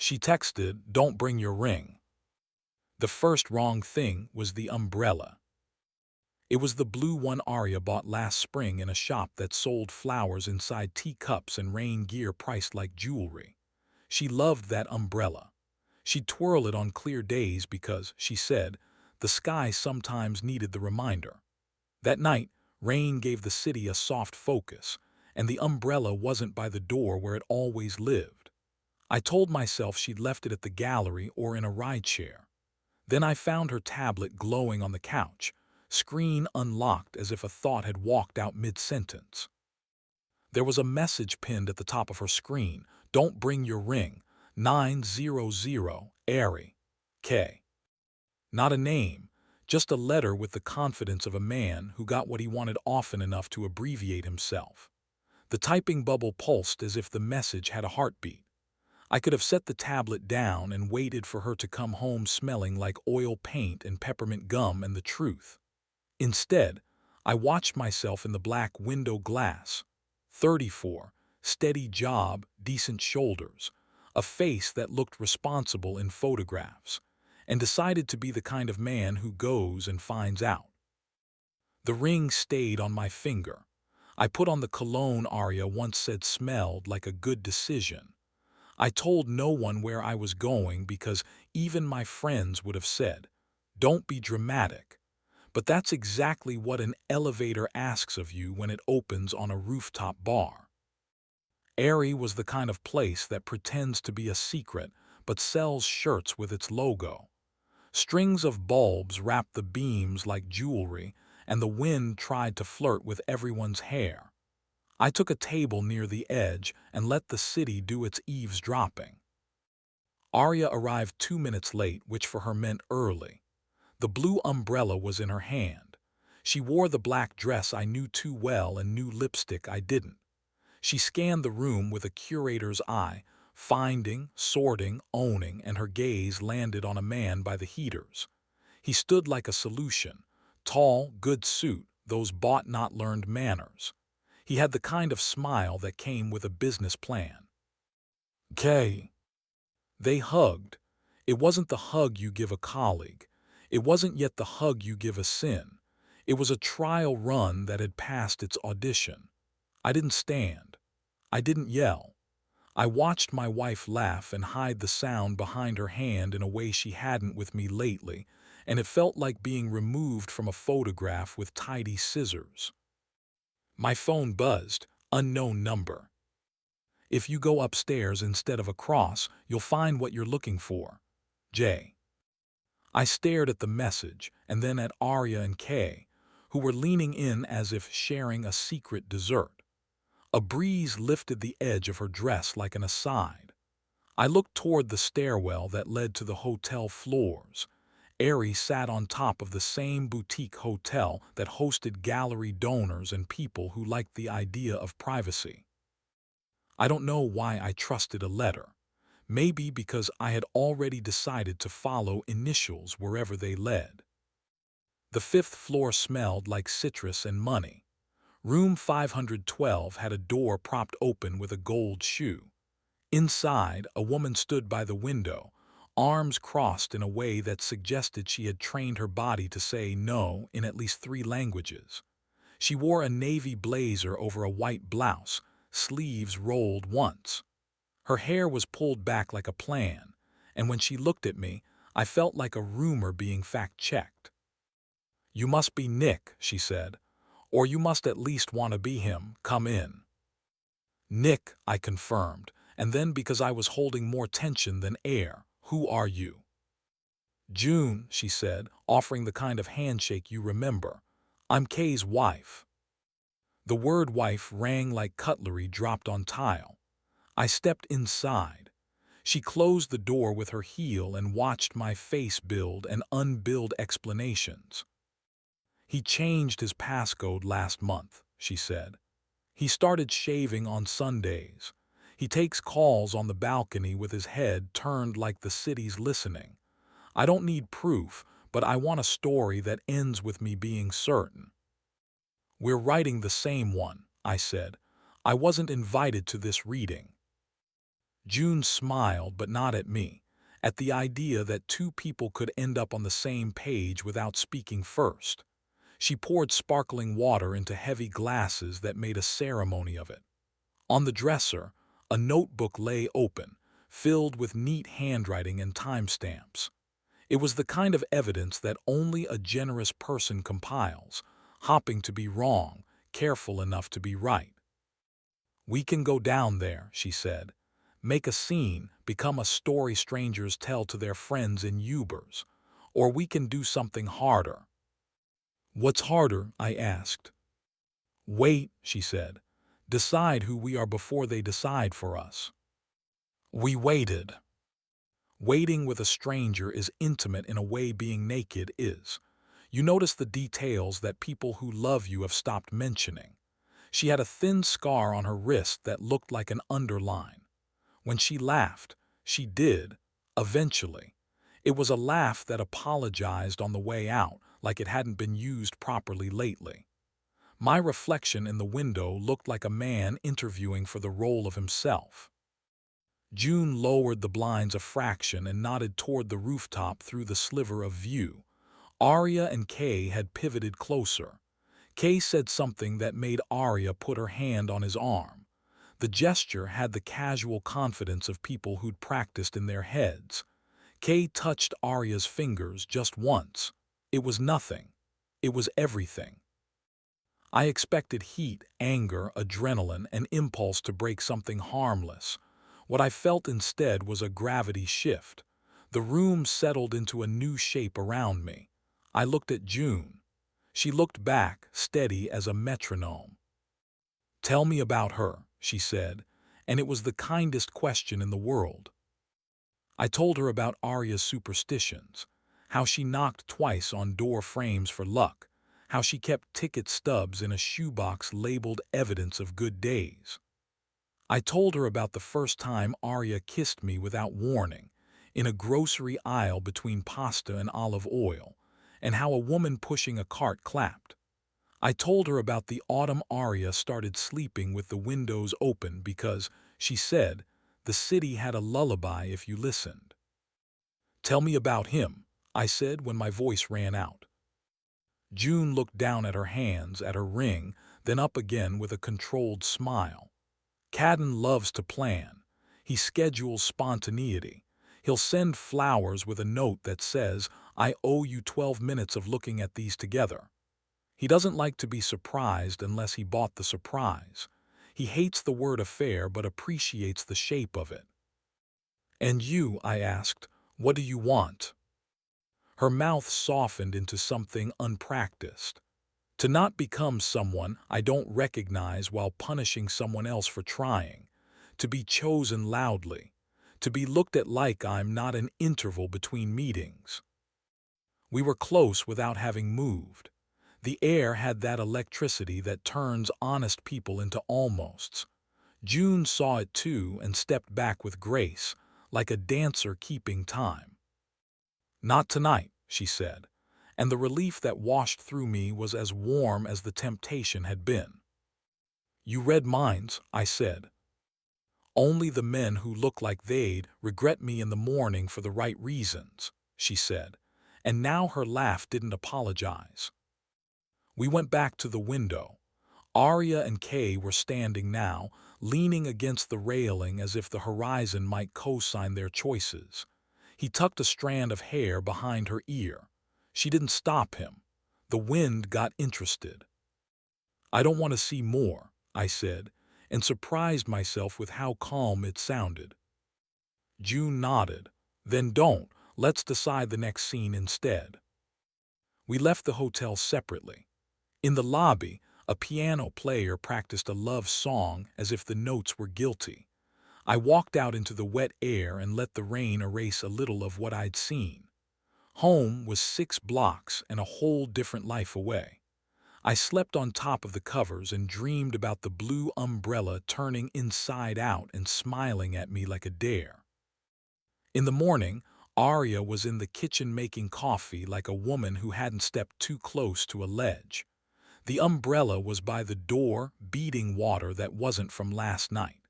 She texted, "Don't bring your ring." The first wrong thing was the umbrella. It was the blue one Arya bought last spring in a shop that sold flowers inside teacups and rain gear priced like jewelry. She loved that umbrella. She'd twirl it on clear days because, she said, the sky sometimes needed the reminder. That night, rain gave the city a soft focus, and the umbrella wasn't by the door where it always lived. I told myself she'd left it at the gallery or in a rideshare. Then I found her tablet glowing on the couch, screen unlocked as if a thought had walked out mid-sentence. There was a message pinned at the top of her screen: "Don't bring your ring, 900 Ari K." Not a name, just a letter with the confidence of a man who got what he wanted often enough to abbreviate himself. The typing bubble pulsed as if the message had a heartbeat. I could have set the tablet down and waited for her to come home smelling like oil paint and peppermint gum and the truth. Instead, I watched myself in the black window glass. 34, steady job, decent shoulders, a face that looked responsible in photographs, and decided to be the kind of man who goes and finds out. The ring stayed on my finger. I put on the cologne Arya once said smelled like a good decision. I told no one where I was going because even my friends would have said, "Don't be dramatic." But that's exactly what an elevator asks of you when it opens on a rooftop bar. Aerie was the kind of place that pretends to be a secret but sells shirts with its logo. Strings of bulbs wrapped the beams like jewelry, and the wind tried to flirt with everyone's hair. I took a table near the edge and let the city do its eavesdropping. Arya arrived 2 minutes late, which for her meant early. The blue umbrella was in her hand. She wore the black dress I knew too well and new lipstick I didn't. She scanned the room with a curator's eye, finding, sorting, owning, and her gaze landed on a man by the heaters. He stood like a solution. Tall, good suit, those bought not learned manners. He had the kind of smile that came with a business plan. "Kay." They hugged. It wasn't the hug you give a colleague. It wasn't yet the hug you give a sin. It was a trial run that had passed its audition. I didn't stand. I didn't yell. I watched my wife laugh and hide the sound behind her hand in a way she hadn't with me lately, and it felt like being removed from a photograph with tidy scissors. My phone buzzed. Unknown number. "If you go upstairs instead of across, you'll find what you're looking for. J." I stared at the message and then at Arya and Kay, who were leaning in as if sharing a secret dessert. A breeze lifted the edge of her dress like an aside. I looked toward the stairwell that led to the hotel floors. Aerie sat on top of the same boutique hotel that hosted gallery donors and people who liked the idea of privacy. I don't know why I trusted a letter. Maybe because I had already decided to follow initials wherever they led. The fifth floor smelled like citrus and money. Room 512 had a door propped open with a gold shoe. Inside, a woman stood by the window, arms crossed in a way that suggested she had trained her body to say no in at least 3 languages. She wore a navy blazer over a white blouse, sleeves rolled once. Her hair was pulled back like a plan, and when she looked at me, I felt like a rumor being fact-checked. "You must be Nick," she said, "or you must at least want to be him. Come in." "Nick," I confirmed, and then because I was holding more tension than air, "Who are you?" "June," she said, offering the kind of handshake you remember. "I'm Kay's wife." The word wife rang like cutlery dropped on tile. I stepped inside. She closed the door with her heel and watched my face build and unbuild explanations. "He changed his passcode last month," she said. "He started shaving on Sundays. He takes calls on the balcony with his head turned like the city's listening. I don't need proof, but I want a story that ends with me being certain." "We're writing the same one," I said. "I wasn't invited to this reading." June smiled, but not at me, at the idea that two people could end up on the same page without speaking first. She poured sparkling water into heavy glasses that made a ceremony of it. On the dresser, a notebook lay open, filled with neat handwriting and timestamps. It was the kind of evidence that only a generous person compiles, hopping to be wrong, careful enough to be right. "We can go down there," she said. "Make a scene, become a story strangers tell to their friends in Ubers. Or we can do something harder." "What's harder?" I asked. "Wait," she said. "Decide who we are before they decide for us." We waited. Waiting with a stranger is intimate in a way being naked is. You notice the details that people who love you have stopped mentioning. She had a thin scar on her wrist that looked like an underline. When she laughed, she did, eventually. It was a laugh that apologized on the way out, like it hadn't been used properly lately. My reflection in the window looked like a man interviewing for the role of himself. June lowered the blinds a fraction and nodded toward the rooftop through the sliver of view. Arya and Kay had pivoted closer. Kay said something that made Arya put her hand on his arm. The gesture had the casual confidence of people who'd practiced in their heads. Kay touched Arya's fingers just once. It was nothing. It was everything. I expected heat, anger, adrenaline, an impulse to break something harmless. What I felt instead was a gravity shift. The room settled into a new shape around me. I looked at June. She looked back, steady as a metronome. "Tell me about her," she said, and it was the kindest question in the world. I told her about Arya's superstitions, how she knocked twice on door frames for luck, how she kept ticket stubs in a shoebox labeled evidence of good days. I told her about the first time Arya kissed me without warning, in a grocery aisle between pasta and olive oil, and how a woman pushing a cart clapped. I told her about the autumn Arya started sleeping with the windows open because, she said, the city had a lullaby if you listened. "Tell me about him," I said when my voice ran out. June looked down at her hands, at her ring, then up again with a controlled smile. "Cadden loves to plan. He schedules spontaneity. He'll send flowers with a note that says, 'I owe you 12 minutes of looking at these together.' He doesn't like to be surprised unless he bought the surprise. He hates the word affair but appreciates the shape of it." "And you," I asked, "what do you want?" Her mouth softened into something unpracticed. "To not become someone I don't recognize while punishing someone else for trying. To be chosen loudly. To be looked at like I'm not an interval between meetings." We were close without having moved. The air had that electricity that turns honest people into almosts. June saw it too and stepped back with grace, like a dancer keeping time. "Not tonight," she said, and the relief that washed through me was as warm as the temptation had been. "You read minds," I said. "Only the men who look like they'd regret me in the morning for the right reasons," she said, and now her laugh didn't apologize. We went back to the window. Arya and Kay were standing now, leaning against the railing as if the horizon might co-sign their choices. He tucked a strand of hair behind her ear. She didn't stop him. The wind got interested. "I don't want to see more," I said, and surprised myself with how calm it sounded. June nodded. "Then don't. Let's decide the next scene instead." We left the hotel separately. In the lobby, a piano player practiced a love song as if the notes were guilty. I walked out into the wet air and let the rain erase a little of what I'd seen. Home was 6 blocks and a whole different life away. I slept on top of the covers and dreamed about the blue umbrella turning inside out and smiling at me like a dare. In the morning, Arya was in the kitchen making coffee like a woman who hadn't stepped too close to a ledge. The umbrella was by the door, beating water that wasn't from last night.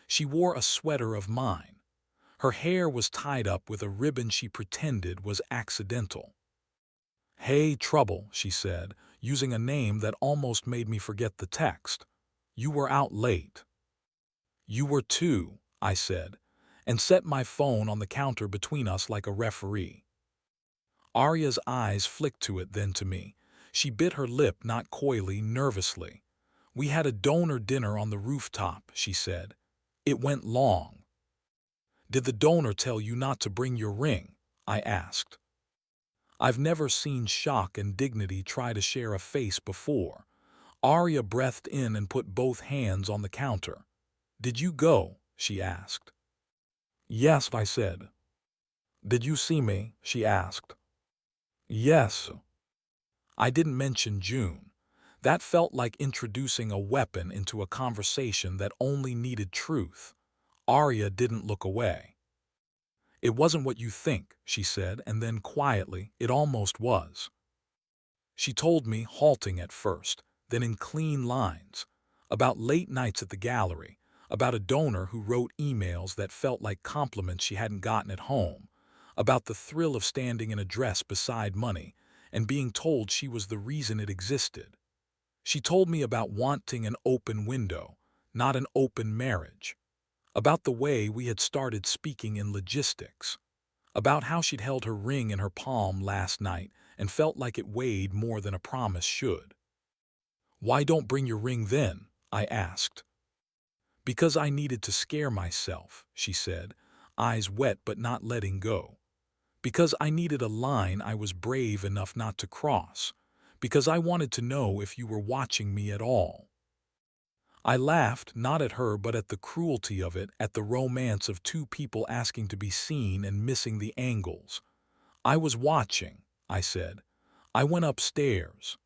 She wore a sweater of mine. Her hair was tied up with a ribbon she pretended was accidental. "Hey, Trouble," she said, using a name that almost made me forget the text. "You were out late." "You were too," I said, and set my phone on the counter between us like a referee. Arya's eyes flicked to it, then to me. She bit her lip, not coyly, nervously. "We had a donor dinner on the rooftop," she said. "It went long." "Did the donor tell you not to bring your ring?" I asked. I've never seen shock and dignity try to share a face before. Arya breathed in and put both hands on the counter. "Did you go?" she asked. "Yes," I said. "Did you see me?" she asked. "Yes." I didn't mention June. That felt like introducing a weapon into a conversation that only needed truth. Arya didn't look away. "It wasn't what you think," she said, and then quietly, "It almost was." She told me, halting at first, then in clean lines, about late nights at the gallery, about a donor who wrote emails that felt like compliments she hadn't gotten at home, about the thrill of standing in a dress beside money and being told she was the reason it existed. She told me about wanting an open window, not an open marriage, about the way we had started speaking in logistics, about how she'd held her ring in her palm last night and felt like it weighed more than a promise should. "Why don't bring your ring then?" I asked. "Because I needed to scare myself," she said, eyes wet but not letting go. "Because I needed a line I was brave enough not to cross. Because I wanted to know if you were watching me at all." I laughed, not at her but at the cruelty of it, at the romance of two people asking to be seen and missing the angles. "I was watching," I said. "I went upstairs."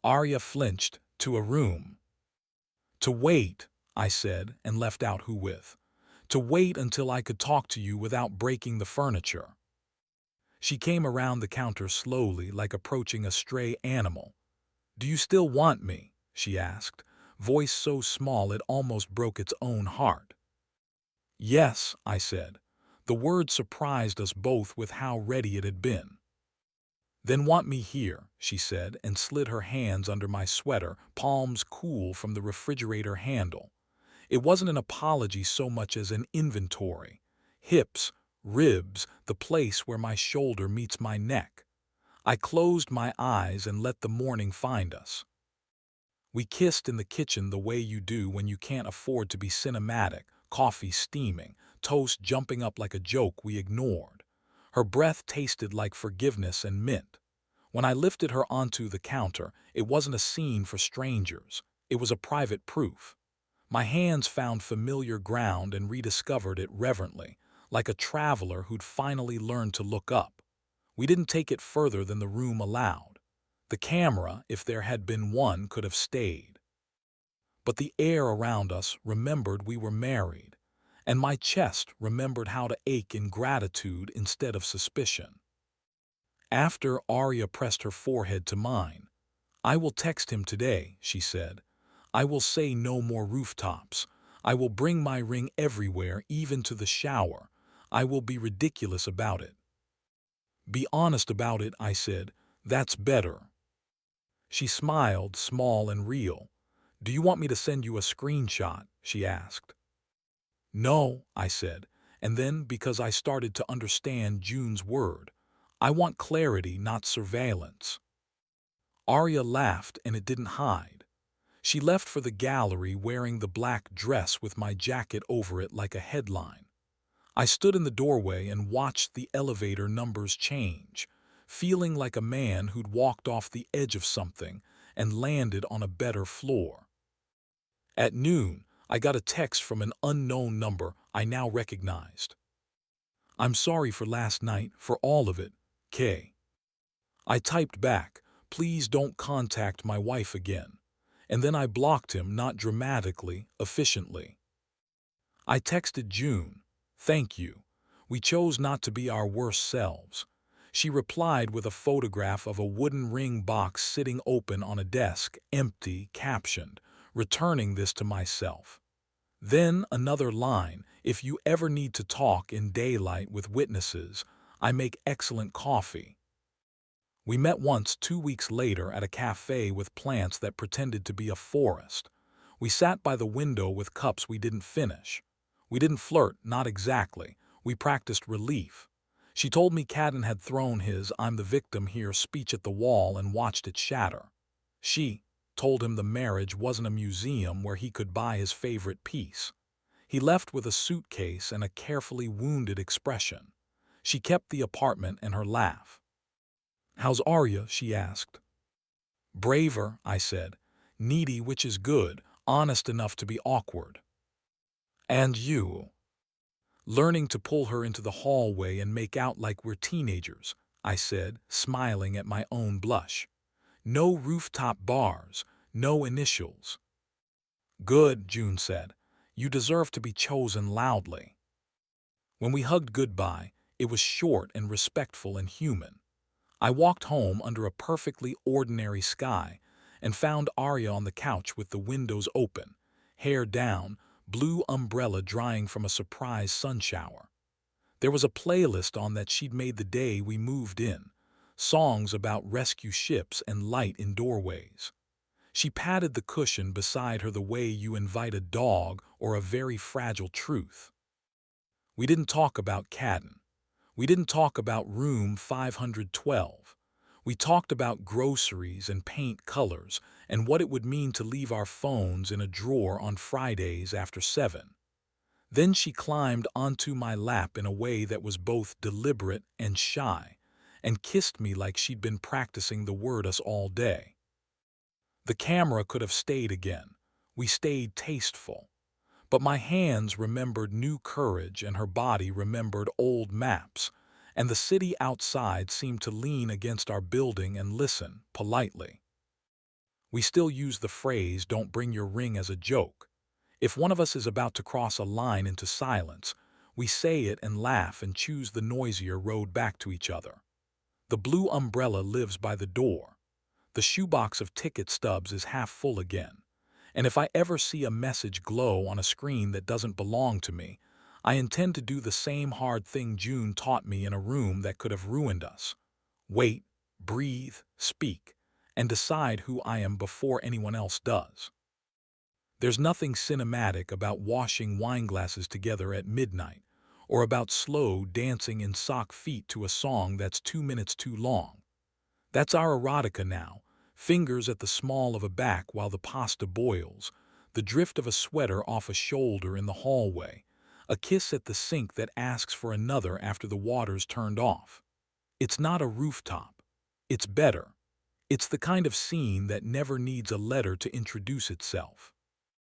Arya flinched. "To a room." "To wait," I said, and left out who with. "To wait until I could talk to you without breaking the furniture." She came around the counter slowly, like approaching a stray animal. "Do you still want me?" she asked, voice so small it almost broke its own heart. "Yes," I said. The word surprised us both with how ready it had been. "Then want me here," she said, and slid her hands under my sweater, palms cool from the refrigerator handle. It wasn't an apology so much as an inventory. Hips, ribs, the place where my shoulder meets my neck. I closed my eyes and let the morning find us. We kissed in the kitchen the way you do when you can't afford to be cinematic, coffee steaming, toast jumping up like a joke we ignored. Her breath tasted like forgiveness and mint. When I lifted her onto the counter, it wasn't a scene for strangers. It was a private proof. My hands found familiar ground and rediscovered it reverently, like a traveler who'd finally learned to look up. We didn't take it further than the room allowed. The camera, if there had been one, could have stayed. But the air around us remembered we were married, and my chest remembered how to ache in gratitude instead of suspicion. After Arya pressed her forehead to mine, "I will text him today," she said. "I will say no more rooftops. I will bring my ring everywhere, even to the shower. I will be ridiculous about it." "Be honest about it," I said. "That's better." She smiled, small and real. "Do you want me to send you a screenshot?" she asked. "No," I said, and then, because I started to understand June's word, "I want clarity, not surveillance." Arya laughed, and it didn't hide. She left for the gallery wearing the black dress with my jacket over it like a headline. I stood in the doorway and watched the elevator numbers change, feeling like a man who'd walked off the edge of something and landed on a better floor. At noon, I got a text from an unknown number I now recognized. "I'm sorry for last night, for all of it, K." I typed back, "Please don't contact my wife again." And then I blocked him, not dramatically, efficiently. I texted June, "Thank you. We chose not to be our worst selves." She replied with a photograph of a wooden ring box sitting open on a desk, empty, captioned, "Returning this to myself." Then another line, if you ever need to talk in daylight with witnesses, I make excellent coffee. We met once 2 weeks later at a cafe with plants that pretended to be a forest. We sat by the window with cups we didn't finish. We didn't flirt, not exactly. We practiced relief. She told me Cadden had thrown his "I'm the victim here" speech at the wall and watched it shatter. She told him the marriage wasn't a museum where he could buy his favorite piece. He left with a suitcase and a carefully wounded expression. She kept the apartment and her laugh. "How's Arya?" she asked. "Braver," I said. "Needy, which is good, honest enough to be awkward." "And you?" "Learning to pull her into the hallway and make out like we're teenagers," I said, smiling at my own blush. "No rooftop bars, no initials." "Good," June said. "You deserve to be chosen loudly." When we hugged goodbye, it was short and respectful and human. I walked home under a perfectly ordinary sky and found Arya on the couch with the windows open, hair down, blue umbrella drying from a surprise sun shower. There was a playlist on that she'd made the day we moved in, songs about rescue ships and light in doorways. She patted the cushion beside her the way you invite a dog or a very fragile truth. We didn't talk about Cadden. We didn't talk about room 512. We talked about groceries and paint colors and what it would mean to leave our phones in a drawer on Fridays after 7. Then she climbed onto my lap in a way that was both deliberate and shy, and kissed me like she'd been practicing the word us all day. The camera could have stayed again. We stayed tasteful. But my hands remembered new courage and her body remembered old maps, and the city outside seemed to lean against our building and listen, politely. We still use the phrase, "don't bring your ring," as a joke. If one of us is about to cross a line into silence, we say it and laugh and choose the noisier road back to each other. The blue umbrella lives by the door. The shoebox of ticket stubs is half full again. And if I ever see a message glow on a screen that doesn't belong to me, I intend to do the same hard thing June taught me in a room that could have ruined us. Wait, breathe, speak, and decide who I am before anyone else does. There's nothing cinematic about washing wineglasses together at midnight, or about slow dancing in sock feet to a song that's 2 minutes too long. That's our erotica now. Fingers at the small of a back while the pasta boils, the drift of a sweater off a shoulder in the hallway, a kiss at the sink that asks for another after the water's turned off. It's not a rooftop. It's better. It's the kind of scene that never needs a letter to introduce itself.